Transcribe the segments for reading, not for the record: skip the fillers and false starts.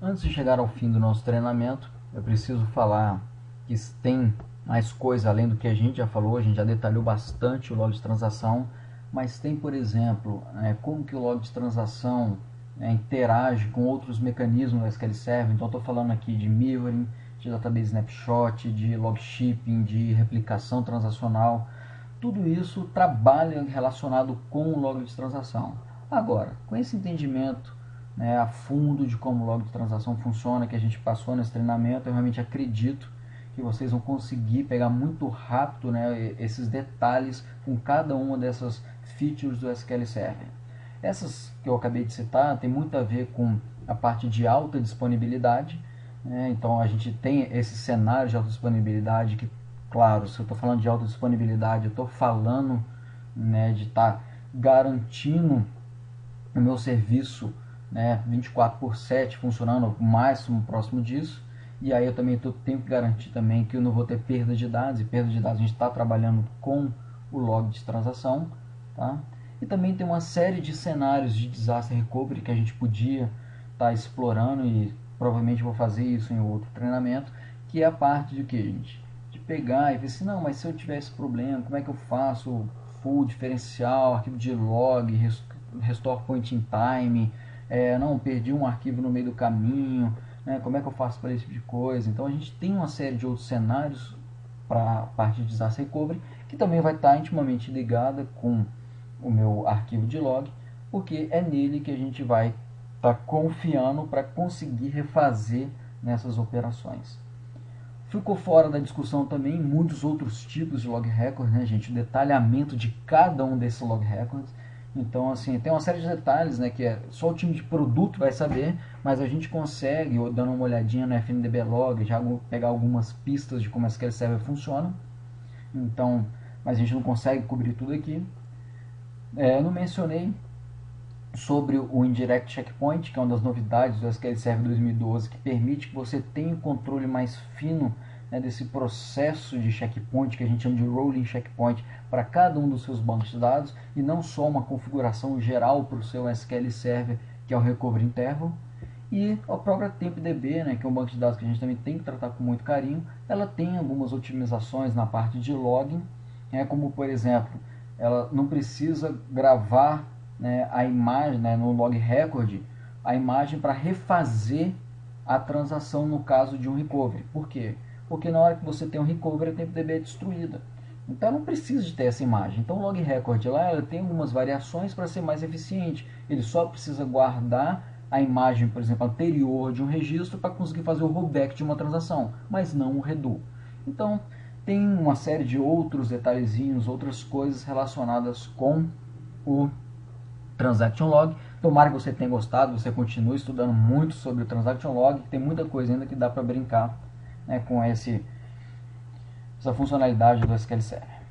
Antes de chegar ao fim do nosso treinamento, eu preciso falar que tem mais coisa além do que a gente já falou, a gente já detalhou bastante o log de transação, mas tem, por exemplo, como que o log de transação interage com outros mecanismos do SQL Server. Então, estou falando aqui de mirroring, de database snapshot, de log shipping, de replicação transacional. Tudo isso trabalha relacionado com o log de transação. Agora, com esse entendimento a fundo de como o log de transação funciona, que a gente passou nesse treinamento, eu realmente acredito que vocês vão conseguir pegar muito rápido esses detalhes com cada uma dessas features do SQL Server. Essas que eu acabei de citar tem muito a ver com a parte de alta disponibilidade, então a gente tem esse cenário de alta disponibilidade que, claro, se eu estou falando de alta disponibilidade, eu estou falando de estar garantindo o meu serviço 24/7 funcionando o máximo próximo disso. E aí eu também tenho que garantir também que eu não vou ter perda de dados, e perda de dados a gente está trabalhando com o log de transação, tá? E também tem uma série de cenários de disaster recovery que a gente podia estar explorando, e provavelmente vou fazer isso em outro treinamento, que é a parte de que, gente? De pegar e ver assim, não, mas se eu tiver esse problema, como é que eu faço full diferencial, arquivo de log, restore point in time, não, perdi um arquivo no meio do caminho, como é que eu faço para esse tipo de coisa. Então a gente tem uma série de outros cenários para a parte de disaster recovery, que também vai estar intimamente ligada com o meu arquivo de log, porque é nele que a gente vai estar confiando para conseguir refazer nessas operações. Ficou fora da discussão também muitos outros tipos de log records, gente, o detalhamento de cada um desses log records. Então, assim, tem uma série de detalhes, que só o time de produto vai saber, mas a gente consegue, dando uma olhadinha no FNDB Log, já pegar algumas pistas de como SQL Server funciona. Então, mas a gente não consegue cobrir tudo aqui. Eu não mencionei sobre o Indirect Checkpoint, que é uma das novidades do SQL Server 2012, que permite que você tenha um controle mais fino desse processo de checkpoint, que a gente chama de rolling checkpoint, para cada um dos seus bancos de dados, e não só uma configuração geral para o seu SQL Server, que é o Recovery Interval. E a própria TempDB, que é um banco de dados que a gente também tem que tratar com muito carinho, ela tem algumas otimizações na parte de login, como, por exemplo, ela não precisa gravar a imagem no log record, a imagem para refazer a transação no caso de um recovery. Por quê? Porque na hora que você tem um recovery, a TempDB é destruída. Então não precisa de ter essa imagem. Então o log record lá ela tem algumas variações para ser mais eficiente. Ele só precisa guardar a imagem, por exemplo, anterior de um registro para conseguir fazer o rollback de uma transação, mas não o redo. Então tem uma série de outros detalhezinhos, outras coisas relacionadas com o Transaction Log. Tomara que você tenha gostado, você continue estudando muito sobre o Transaction Log, tem muita coisa ainda que dá para brincar com essa funcionalidade do SQL Server.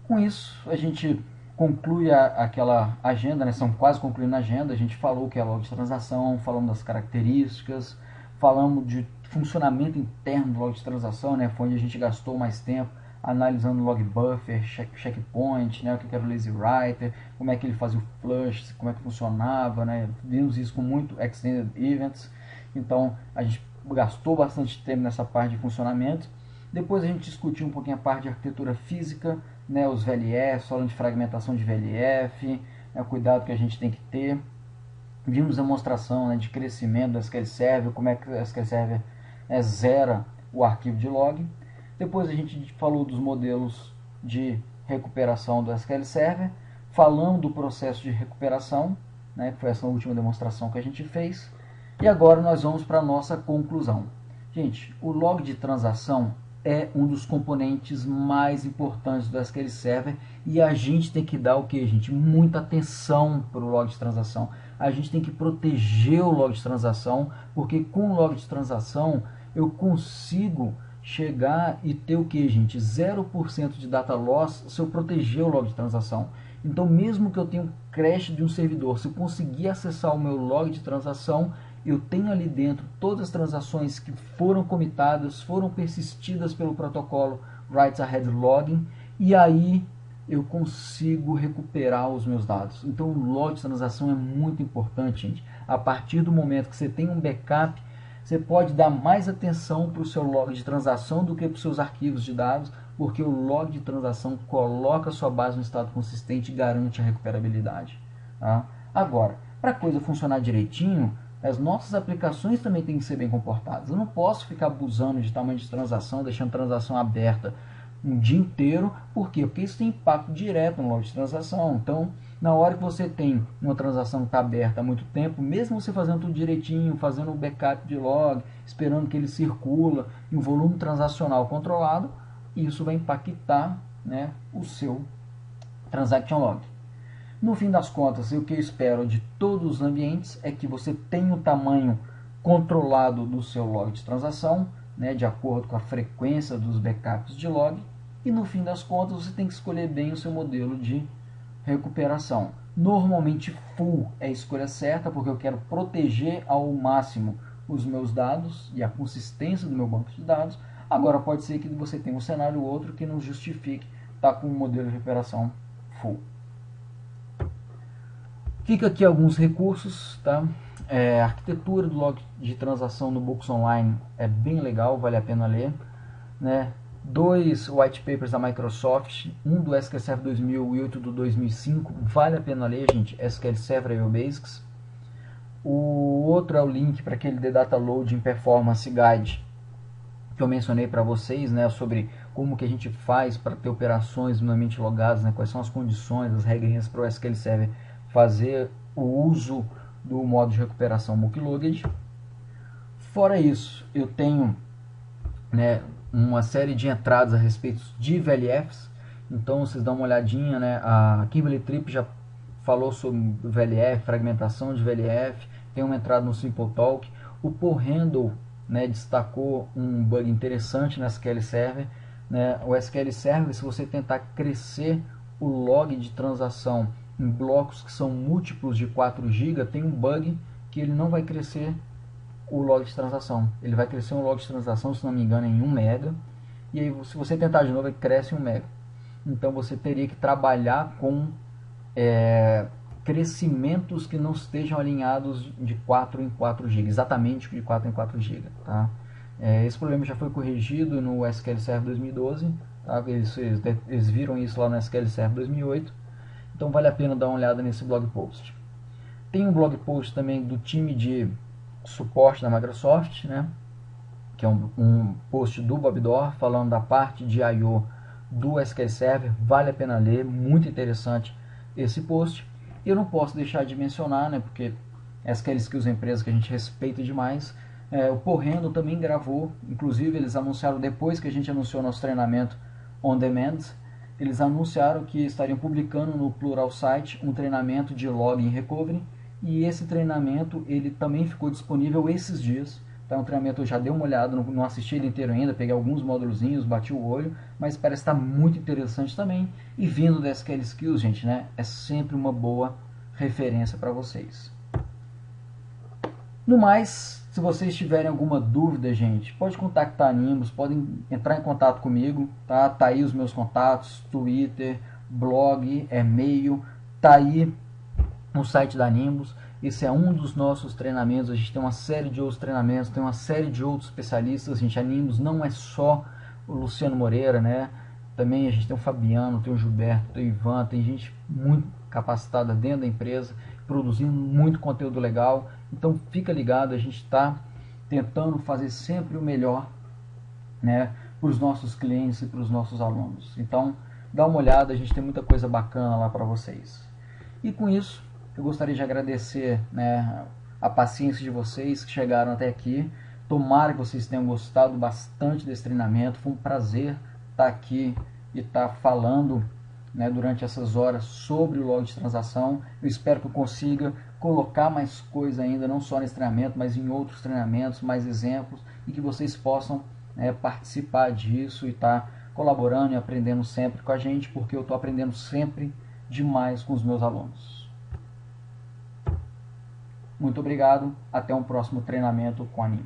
Com isso, a gente conclui aquela agenda, estamos quase concluindo a agenda. A gente falou o que é log de transação, falamos das características, falamos de funcionamento interno do log de transação, foi onde a gente gastou mais tempo analisando log buffer, checkpoint, o que era o lazy writer, como é que ele fazia o flush, como é que funcionava, vimos isso com muito extended events. Então a gente gastou bastante tempo nessa parte de funcionamento. Depois a gente discutiu um pouquinho a parte de arquitetura física, os VLF, falando de fragmentação de VLF, o cuidado que a gente tem que ter. Vimos a demonstração de crescimento do SQL Server, como é que o SQL Server zera o arquivo de log. Depois a gente falou dos modelos de recuperação do SQL Server, falando do processo de recuperação, que foi essa última demonstração que a gente fez. E agora nós vamos para a nossa conclusão. Gente, o log de transação é um dos componentes mais importantes do SQL Server, e a gente tem que dar o que, gente? Muita atenção para o log de transação. A gente tem que proteger o log de transação, porque com o log de transação eu consigo chegar e ter o que, gente? 0% de data loss se eu proteger o log de transação. Então, mesmo que eu tenha um crash de um servidor, se eu conseguir acessar o meu log de transação, eu tenho ali dentro todas as transações que foram comitadas, foram persistidas pelo protocolo Writes Ahead Logging, e aí eu consigo recuperar os meus dados. Então o log de transação é muito importante, gente. A partir do momento que você tem um backup, você pode dar mais atenção para o seu log de transação do que para os seus arquivos de dados, porque o log de transação coloca a sua base no estado consistente e garante a recuperabilidade. Tá? Agora, para a coisa funcionar direitinho, as nossas aplicações também têm que ser bem comportadas. Eu não posso ficar abusando de tamanho de transação, deixando a transação aberta um dia inteiro. Por quê? Porque isso tem impacto direto no log de transação. Então, na hora que você tem uma transação que está aberta há muito tempo, mesmo você fazendo tudo direitinho, fazendo um backup de log, esperando que ele circula em um volume transacional controlado, isso vai impactar, né, o seu transaction log. No fim das contas, o que eu espero de todos os ambientes é que você tenha o tamanho controlado do seu log de transação, né, de acordo com a frequência dos backups de log, e no fim das contas você tem que escolher bem o seu modelo de recuperação. Normalmente full é a escolha certa, porque eu quero proteger ao máximo os meus dados e a consistência do meu banco de dados. Agora pode ser que você tenha um cenário ou outro que não justifique estar com um modelo de recuperação full. Fica aqui alguns recursos, tá? A arquitetura do log de transação no Books Online é bem legal, vale a pena ler, né? 2 white papers da Microsoft, um do SQL Server 2000 e outro do 2005, vale a pena ler, gente, SQL Server IO Basics. O outro é o link para aquele The Data Loading Performance Guide que eu mencionei para vocês, né, sobre como que a gente faz para ter operações minimamente logadas, né, quais são as condições, as regrinhas para o SQL Server fazer o uso do modo de recuperação multilogged. Fora isso, eu tenho, né, uma série de entradas a respeito de VLFs, então vocês dão uma olhadinha, né, a Kimberly Tripp já falou sobre VLF, fragmentação de VLF, tem uma entrada no SimpleTalk, o Paul Handel, né, destacou um bug interessante no SQL Server, né, o SQL Server, se você tentar crescer o log de transação em blocos que são múltiplos de 4 GB, tem um bug que ele não vai crescer o log de transação. Ele vai crescer um log de transação, se não me engano, em 1 MB. E aí, se você tentar de novo, ele cresce em 1 MB. Então, você teria que trabalhar com crescimentos que não estejam alinhados de 4 em 4 GB. Exatamente de 4 em 4 GB. Tá? Esse problema já foi corrigido no SQL Server 2012. Tá? Eles viram isso lá no SQL Server 2008. Então vale a pena dar uma olhada nesse blog post. Tem um blog post também do time de suporte da Microsoft, né? Que é um post do Bob Dorr falando da parte de I/O do SQL Server. Vale a pena ler, muito interessante esse post. E eu não posso deixar de mencionar, né? Porque SQL Skills é uma empresa que a gente respeita demais. O Paul Handel também gravou, inclusive eles anunciaram depois que a gente anunciou nosso treinamento on demand. Eles anunciaram que estariam publicando no Plural Site um treinamento de Login Recovery, e esse treinamento ele também ficou disponível esses dias. Tá? Um treinamento eu já dei uma olhada, não assisti ele inteiro ainda, peguei alguns módulozinhos, bati o olho, mas parece estar muito interessante também. E vindo da SQL Skills, gente, né, é sempre uma boa referência para vocês. No mais, se vocês tiverem alguma dúvida, gente, pode contactar a Nimbus, podem entrar em contato comigo, tá? Tá aí os meus contatos, Twitter, blog, e-mail, tá aí no site da Nimbus. Esse é um dos nossos treinamentos, a gente tem uma série de outros treinamentos, tem uma série de outros especialistas, gente. A Nimbus não é só o Luciano Moreira, né? Também a gente tem o Fabiano, tem o Gilberto, tem o Ivan, tem gente muito capacitada dentro da empresa, produzindo muito conteúdo legal. Então fica ligado, a gente está tentando fazer sempre o melhor, né, para os nossos clientes e para os nossos alunos. Então dá uma olhada, a gente tem muita coisa bacana lá para vocês. E com isso, eu gostaria de agradecer, né, a paciência de vocês que chegaram até aqui. Tomara que vocês tenham gostado bastante desse treinamento. Foi um prazer estar aqui e estar falando, né, durante essas horas sobre o log de transação. Eu espero que eu consiga colocar mais coisa ainda, não só nesse treinamento, mas em outros treinamentos, mais exemplos, e que vocês possam participar disso e estar colaborando e aprendendo sempre com a gente, porque eu estou aprendendo sempre demais com os meus alunos. Muito obrigado, até um próximo treinamento com a NIM.